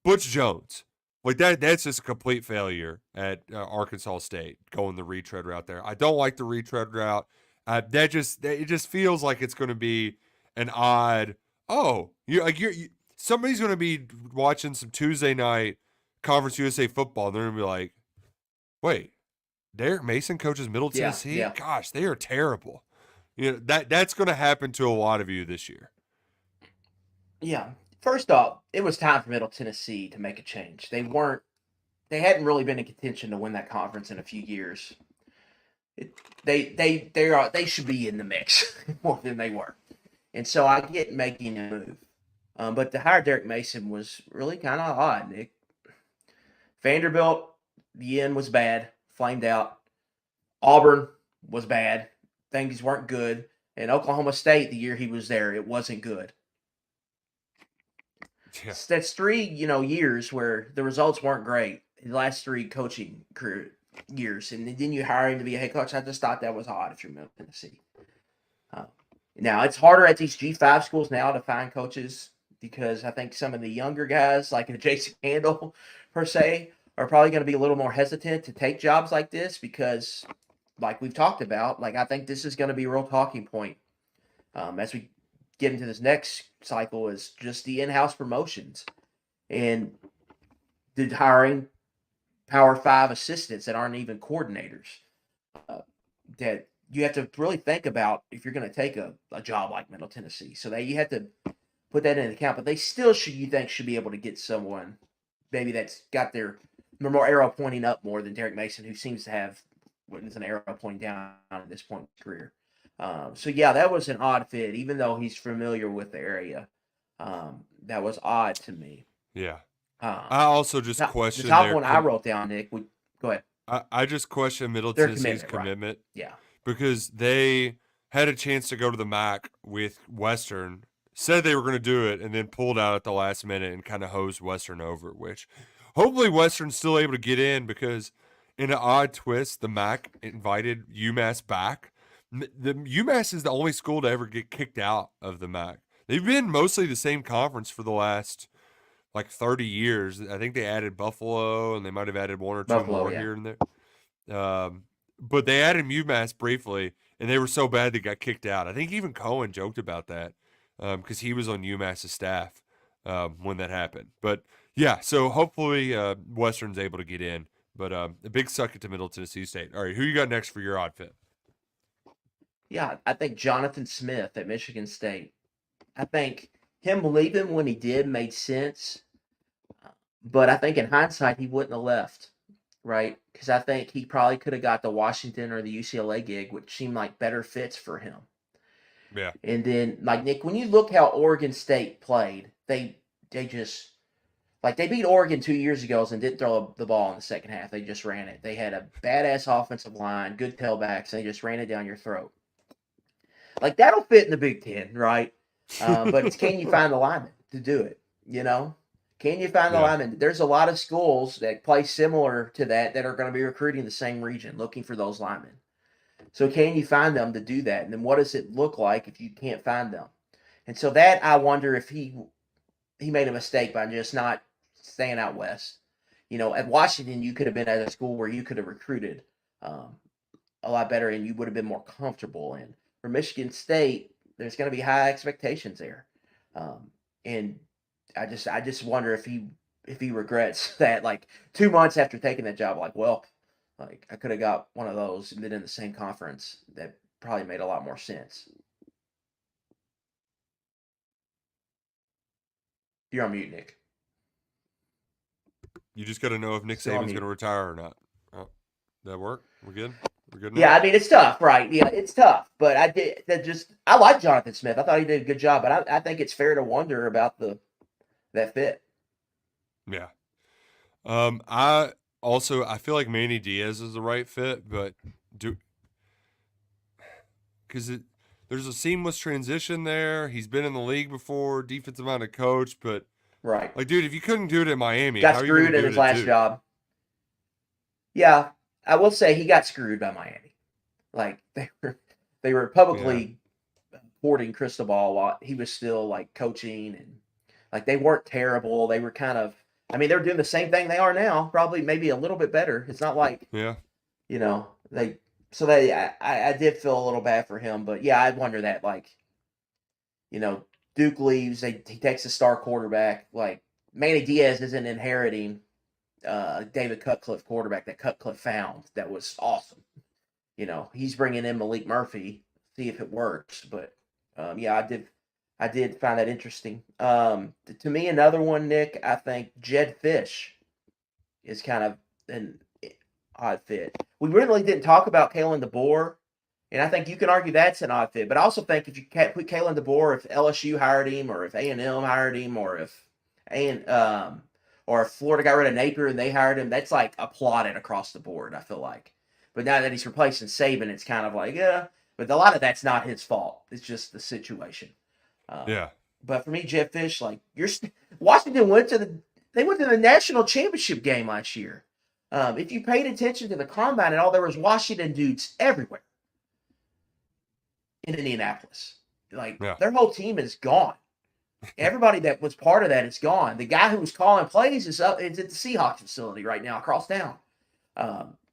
Butch Jones, like that's just a complete failure at Arkansas State going the retread route there. I don't like the retread route. It just feels like it's going to be an odd. Oh, somebody's going to be watching some Tuesday night Conference USA football, and they're going to be like, wait, Derek Mason coaches Middle Tennessee? Yeah. Gosh, they are terrible. That's going to happen to a lot of you this year. Yeah. First off, it was time for Middle Tennessee to make a change. They hadn't really been in contention to win that conference in a few years. They should be in the mix more than they were. And so I get making a move. But to hire Derek Mason was really kind of odd, Nick. Vanderbilt, the end was bad, flamed out. Auburn was bad. Things weren't good. And Oklahoma State, the year he was there, it wasn't good. Yeah. That's 3, years where the results weren't great. The last 3 coaching career years, and then you hire him to be a head coach. I just thought that was odd if you're Middle Tennessee. Now it's harder at these G5 schools now to find coaches because I think some of the younger guys, like Jason Handle per se, are probably going to be a little more hesitant to take jobs like this because, like we've talked about, like I think this is going to be a real talking point as we get into this next cycle is just the in-house promotions and the hiring Power 5 assistants that aren't even coordinators that you have to really think about if you're going to take a job like Middle Tennessee. So that you have to put that into account, but they still should be able to get someone maybe that's got their more arrow pointing up more than Derek Mason, who seems to have what is an arrow pointing down at this point in his career. So yeah, that was an odd fit, even though he's familiar with the area. That was odd to me. Yeah. I also just question the top one I wrote down, Nick. Go ahead. I just question Middle Tennessee's commitment right? Yeah, because they had a chance to go to the MAC with Western, said they were going to do it, and then pulled out at the last minute and kind of hosed Western over. Which hopefully Western's still able to get in because in an odd twist, the MAC invited UMass back. The UMass is the only school to ever get kicked out of the MAC. They've been mostly the same conference for the last like 30 years. I think they added Buffalo, and they might have added 1 or 2 more here and there. But they added UMass briefly, and they were so bad they got kicked out. I think even Cohen joked about that because he was on UMass's staff when that happened. But yeah, so hopefully Western's able to get in. But a big suck it to Middle Tennessee State. All right, who you got next for your odd fit? Yeah, I think Jonathan Smith at Michigan State. I think him leaving when he did made sense, but I think in hindsight he wouldn't have left, right? Because I think he probably could have got the Washington or the UCLA gig, which seemed like better fits for him. Yeah. And then, like Nick, when you look how Oregon State played, they just Like they beat Oregon 2 years ago and didn't throw the ball in the second half. They just ran it. They had a badass offensive line, good tailbacks, and they just ran it down your throat. Like that'll fit in the Big Ten, right? But it's can you find the linemen to do it? You know, can you find the Yeah. linemen? There's a lot of schools that play similar to that are going to be recruiting the same region, looking for those linemen. So can you find them to do that? And then what does it look like if you can't find them? And so that I wonder if he made a mistake by just not staying out west. You know, at Washington, you could have been at a school where you could have recruited um, a lot better and you would have been more comfortable. And for Michigan State, there's going to be high expectations there. And I just wonder if he regrets that. Like 2 months after taking that job, like, well, like I could have got one of those and been in the same conference. That probably made a lot more sense. You're on mute, Nick. You just got to know if Nick Still on Saban's mute. going to retire or not. Oh, that work? We're good? We're good now? Yeah, I mean it's tough, right? Yeah, it's tough. But I like Jonathan Smith. I thought he did a good job, but I think it's fair to wonder about that fit. Yeah. I feel like Manny Diaz is the right fit, but because there's a seamless transition there. He's been in the league before, defensive minded coach, but Right. like, dude, if you couldn't do it in Miami, Got how are you going to screwed in do his it at last Duke? job. Yeah, I will say he got screwed by Miami. Like they were publicly courting Cristobal while he was still like coaching, and like they weren't terrible. They were kind of, I mean, they were doing the same thing they are now, probably maybe a little bit better. It's not like, Yeah. you know, I did feel a little bad for him, but yeah, I wonder that, like, you know, Duke leaves, he takes a star quarterback. Like Manny Diaz isn't inheriting David Cutcliffe quarterback that Cutcliffe found that was awesome. You know, he's bringing in Malik Murphy, see if it works. But yeah, I did find that interesting. To me, another one, Nick, I think Jed Fish is kind of an odd fit. We really didn't talk about Kalen DeBoer, and I think you can argue that's an odd fit. But I also think if you can't put Kalen DeBoer, if LSU hired him, or if A&M hired him, or if A or if Florida got rid of Napier and they hired him, that's like applauded across the board. I feel like, but now that he's replacing Saban, it's kind of like yeah. But a lot of that's not his fault. It's just the situation. Yeah. But for me, Jeff Fish, like Washington went to the national championship game last year. If you paid attention to the combine and all, there was Washington dudes everywhere in Indianapolis. Like their whole team is gone. Everybody that was part of that is gone. The guy who was calling plays is at the Seahawks facility right now across town.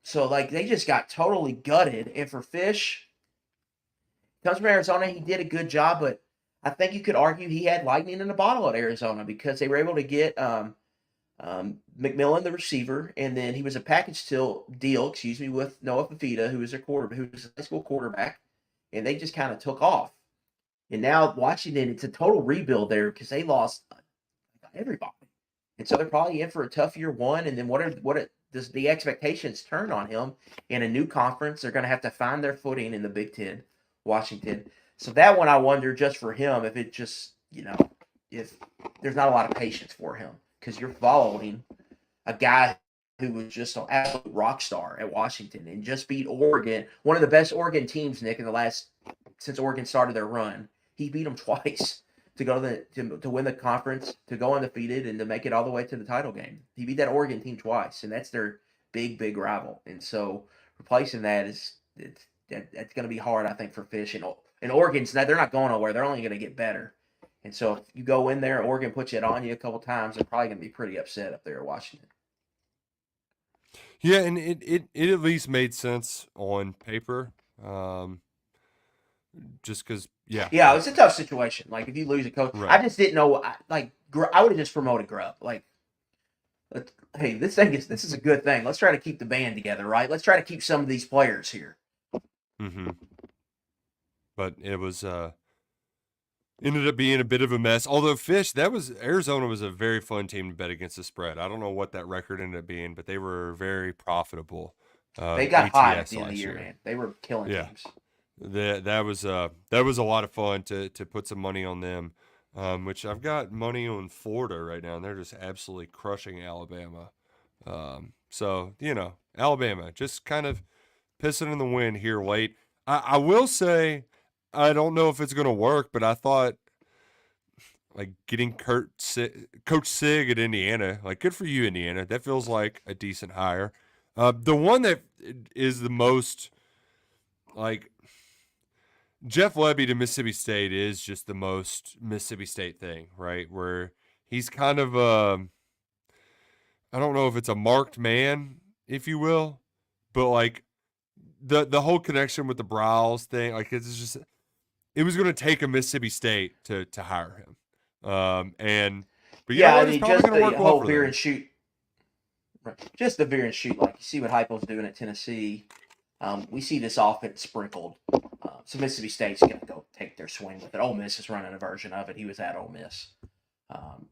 So like they just got totally gutted. And for Fish, comes from Arizona, he did a good job, but I think you could argue he had lightning in a bottle at Arizona because they were able to get McMillan, the receiver, and then he was a package deal, with Noah Fafita, who was a high school quarterback, and they just kind of took off. And now Washington, it's a total rebuild there because they lost everybody, and so they're probably in for a tough year one. And then does the expectations turn on him in a new conference? They're going to have to find their footing in the Big Ten, Washington. So that one, I wonder just for him if it just if there's not a lot of patience for him because you're following a guy who was just an absolute rock star at Washington and just beat Oregon, one of the best Oregon teams, Nick, in the last since Oregon started their run. He beat them twice to go to win the conference, to go undefeated, and to make it all the way to the title game. He beat that Oregon team twice, and that's their big rival. And so replacing that that's going to be hard, I think, for Fish. And Oregon's they're not going nowhere. They're only going to get better. And so if you go in there, Oregon puts it on you a couple times, they're probably going to be pretty upset up there at Washington. Yeah, and it at least made sense on paper. Just because, yeah, it was a tough situation. Like if you lose a coach, right. I just didn't know. I would have just promoted Grubb. Like, hey, this is a good thing. Let's try to keep the band together, right? Let's try to keep some of these players here. Mm-hmm. But it was ended up being a bit of a mess. Although Arizona was a very fun team to bet against the spread. I don't know what that record ended up being, but they were very profitable. They got hot at the end of the year, man. They were killing teams. That was a lot of fun to put some money on them. which I've got money on Florida right now, and they're just absolutely crushing Alabama. So, Alabama just kind of pissing in the wind here late. I will say, I don't know if it's going to work, but I thought like getting Coach Sig at Indiana, like good for you, Indiana. That feels like a decent hire. The one that is the most like Jeff Lebby to Mississippi State is just the most Mississippi State thing, right? Where he's kind of I don't know if it's a marked man, if you will, but like the whole connection with the Browse thing, like it's just it was going to take a Mississippi State to hire him. But you know Yeah, I what? It's mean, probably just going to the work well whole for veer and them. shoot, just the veer and shoot. Like you see what Heupel's doing at Tennessee. We see this offense sprinkled. So Mississippi State's going to go take their swing with it. Ole Miss is running a version of it. He was at Ole Miss,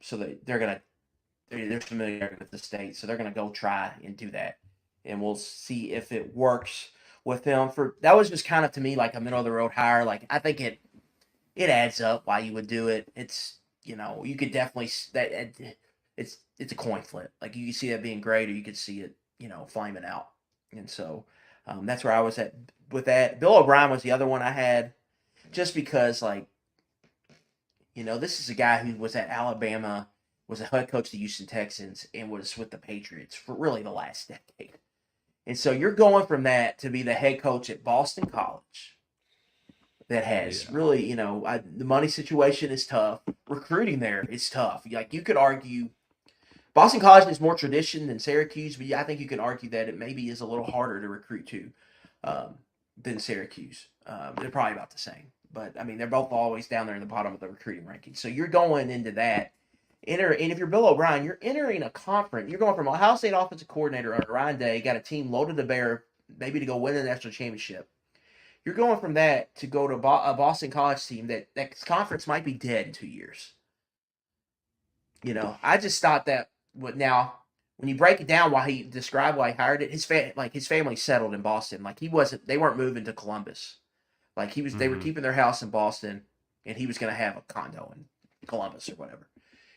so they're going to they're familiar with the state, so they're going to go try and do that, and we'll see if it works with them. For that was just kind of to me like a middle of the road hire. Like I think it adds up why you would do it. It's you could definitely it's a coin flip. Like you can see that being great, or you could see it flaming out. And so that's where I was at with that. Bill O'Brien was the other one I had, just because like this is a guy who was at Alabama, was a head coach of the Houston Texans, and was with the Patriots for really the last decade. And so you're going from that to be the head coach at Boston College, that has Yeah. really, the money situation is tough. Recruiting there is tough. Like you could argue, Boston College is more tradition than Syracuse, but I think you can argue that it maybe is a little harder to recruit to um, than Syracuse. They're probably about the same, but I mean they're both always down there in the bottom of the recruiting rankings. So you're going into that. And if you're Bill O'Brien, you're entering a conference. You're going from Ohio State offensive coordinator under Ryan Day, got a team loaded to bear, maybe to go win the national championship. You're going from that to go to a Boston College team that conference might be dead in 2 years. I just thought that. Now, when you break it down, why he described why he hired it, his family settled in Boston. Like they weren't moving to Columbus. Like they were Mm-hmm. keeping their house in Boston, and he was going to have a condo in Columbus or whatever.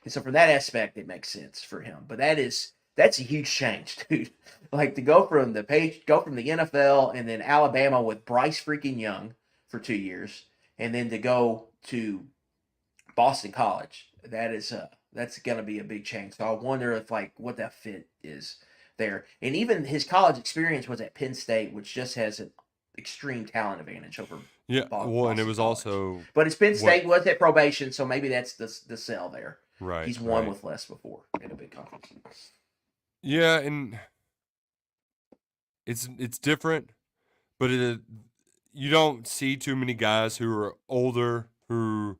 And so from that aspect, it makes sense for him. But that's a huge change, dude. Like to go from the NFL and then Alabama with Bryce freaking Young for 2 years, and then to go to Boston College. That's gonna be a big change. So I wonder if like what that fit is there. And even his college experience was at Penn State, which just has an extreme talent advantage over Yeah. Well, and it Boston was College. also But his Penn what? State was at probation, so maybe that's the sell there. Right. He's won Right. with less before in a big conference. Yeah, and it's different, but you don't see too many guys who are older who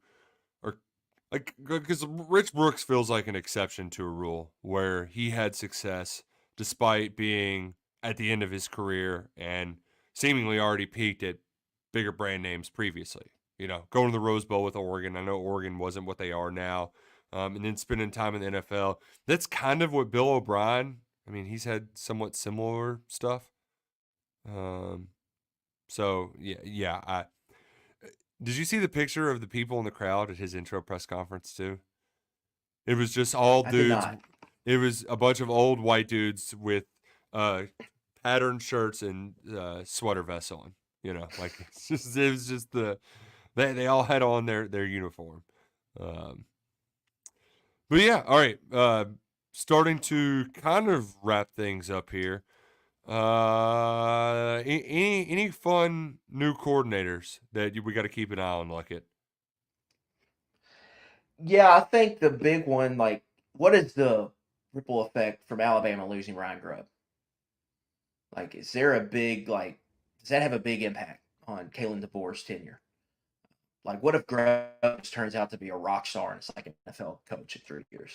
are like because Rich Brooks feels like an exception to a rule where he had success despite being at the end of his career and seemingly already peaked at bigger brand names previously. Going to the Rose Bowl with Oregon. I know Oregon wasn't what they are now, and then spending time in the NFL. That's kind of what Bill O'Brien. I mean, he's had somewhat similar stuff. Um, so yeah. Did you see the picture of the people in the crowd at his intro press conference too? It was just all I did dudes. not. It was a bunch of old white dudes with uh, patterned shirts and sweater vests on. Like it was just they all had on their uniform. Um, but yeah, all right. Starting to kind of wrap things up here. Any fun new coordinators that we got to keep an eye on, like it? Yeah, I think the big one, like, what is the ripple effect from Alabama losing Ryan Grubb? Like, is there a big does that have a big impact on Kalen DeBoer's tenure? Like, what if Grubb turns out to be a rock star and it's like an NFL coach in 3 years?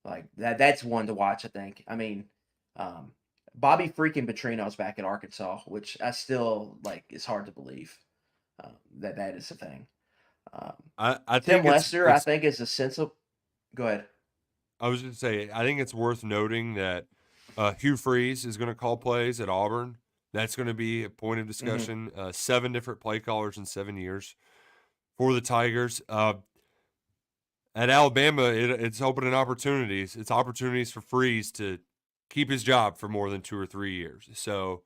Like that's one to watch, I think. I mean, um, Bobby freaking Petrino's back at Arkansas, which I still like. It's hard to believe that is a thing. Um, I Tim think Lester, I it's. think, is a sense of. Go ahead. I was going to say I think it's worth noting that Hugh Freeze is going to call plays at Auburn. That's going to be a point of Mm-hmm. discussion. 7 different play callers in 7 years for the Tigers. At Alabama, it's opening opportunities. It's opportunities for Freeze to keep his job for more than 2 or 3 years. So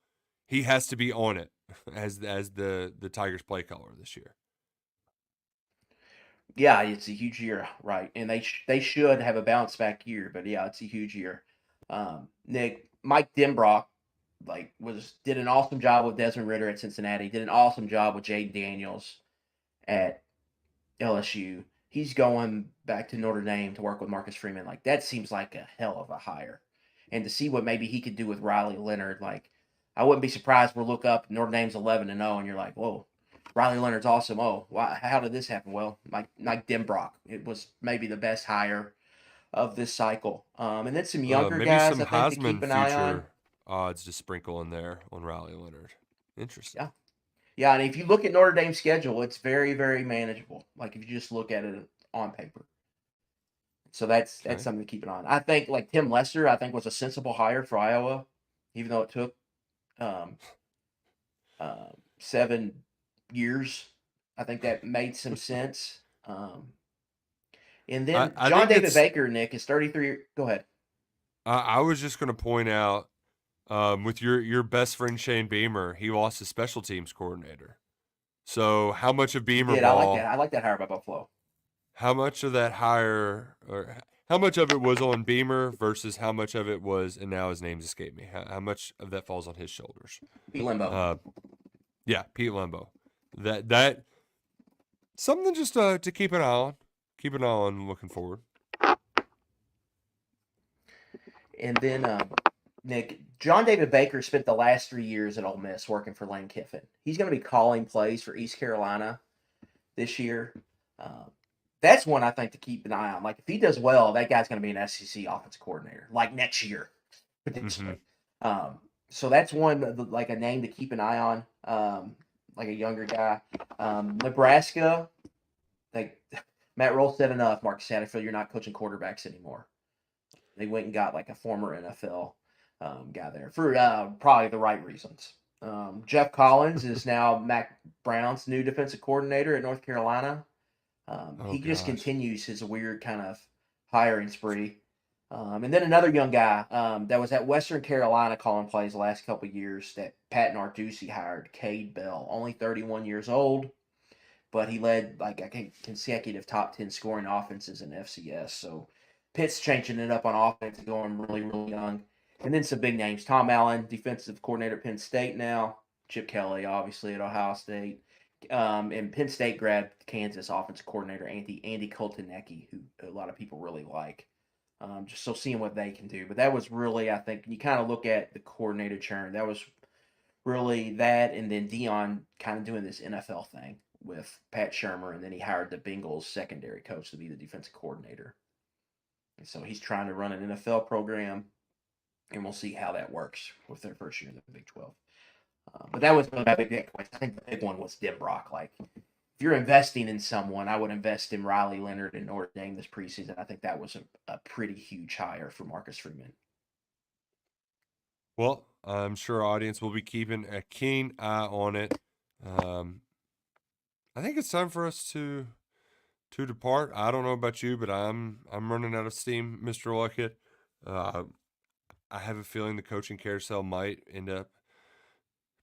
he has to be on it as the Tigers play caller this year. Yeah, it's a huge year, right? And they should have a bounce back year, but yeah, it's a huge year. Nick Mike Denbrock did an awesome job with Desmond Ritter at Cincinnati. Did an awesome job with Jade Daniels at LSU. He's going back to Notre Dame to work with Marcus Freeman. Like that seems like a hell of a hire. And to see what maybe he could do with Riley Leonard, like I wouldn't be surprised we'll look up Notre Dame's 11-0 and you're like, whoa, Riley Leonard's awesome. Oh, why, how did this happen? Well, Mike Denbrock, it was maybe the best hire of this cycle. And then some younger Maybe guys some I think to keep Heisman an eye on. future odds to sprinkle in there on Riley Leonard. Interesting. Yeah. Yeah, and if you look at Notre Dame's schedule, it's very, very manageable. Like if you just look at it on paper. So that's Okay. something to keep an eye on. I think like Tim Lester, I think was a sensible hire for Iowa, even though it took um, 7 years. I think that made some sense. And then I John think David it's. Baker, Nick, is 33. Go ahead. I was just going to point out with your best friend Shane Beamer, he lost his special teams coordinator. So how much of He Beamer did. I like that. ball? I like that hire by Buffalo. How much of that hire, or how much of it was on Beamer versus how much of it was, and now his name's escaped me. How much of that falls on his shoulders? Pete Limbo. Yeah, Pete Lembo. That something just to keep an eye on. Keep an eye on looking forward. And then Nick, John David Baker spent the last 3 years at Ole Miss working for Lane Kiffin. He's going to be calling plays for East Carolina this year. That's one I think to keep an eye on. Like if he does well, that guy's going to be an SEC offensive coordinator like next year potentially. So that's one like a name to keep an eye on. Like a younger guy. Nebraska, like Matt Roll said enough. Marcus Satterfield, you're not coaching quarterbacks anymore. They went and got like a former NFL guy there for probably the right reasons. Jeff Collins is now Mac Brown's new defensive coordinator at North Carolina. He just continues his weird kind of hiring spree. And then another young guy that was at Western Carolina calling plays the last couple of years that Pat Narduzzi hired, Cade Bell, only 31 years old, but he led like a consecutive top 10 scoring offenses in FCS. So Pitt's changing it up on offense and going really, really young. And then some big names. Tom Allen, defensive coordinator at Penn State now. Chip Kelly, obviously, at Ohio State. And Penn State grabbed Kansas offensive coordinator Andy Koltanecki, who a lot of people really like. Just so seeing what they can do. But that was really, I think, you kind of look at the coordinator churn. That was really that, and then Dion kind of doing this NFL thing with Pat Shurmur, and then he hired the Bengals secondary coach to be the defensive coordinator. And so he's trying to run an NFL program, and we'll see how that works with their first year in the Big 12. But that was my big takeaway. I think the big one was Denbrock. Like, if you're investing in someone, I would invest in Riley Leonard and Notre Dame this preseason. I think that was a pretty huge hire for Marcus Freeman. Well, I'm sure our audience will be keeping a keen eye on it. I think it's time for us to depart. I don't know about you, but I'm running out of steam, Mr. Luckett. I have a feeling the coaching carousel might end up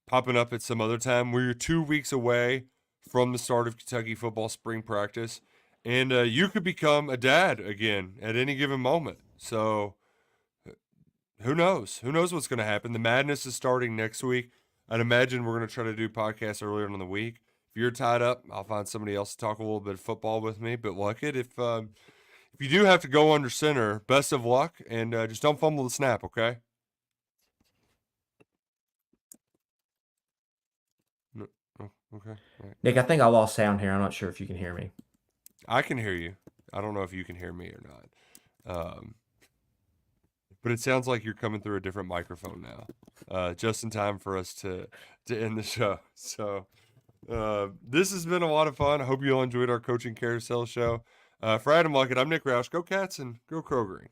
popping up at some other time. We're 2 weeks away from the start of Kentucky football spring practice, and you could become a dad again at any given moment. So who knows? Who knows what's going to happen? The madness is starting next week. I'd imagine we're going to try to do podcasts earlier in the week. If you're tied up, I'll find somebody else to talk a little bit of football with me. But Luckett, if you do have to go under center, best of luck, and just don't fumble the snap, okay? No, oh, okay. Right. Nick, I think I lost sound here. I'm not sure if you can hear me. I can hear you. I don't know if you can hear me or not. But it sounds like you're coming through a different microphone now, just in time for us to end the show. So this has been a lot of fun. I hope you all enjoyed our Coaching Carousel show. For Adam Luckett, I'm Nick Roush. Go Cats and go Crow Green.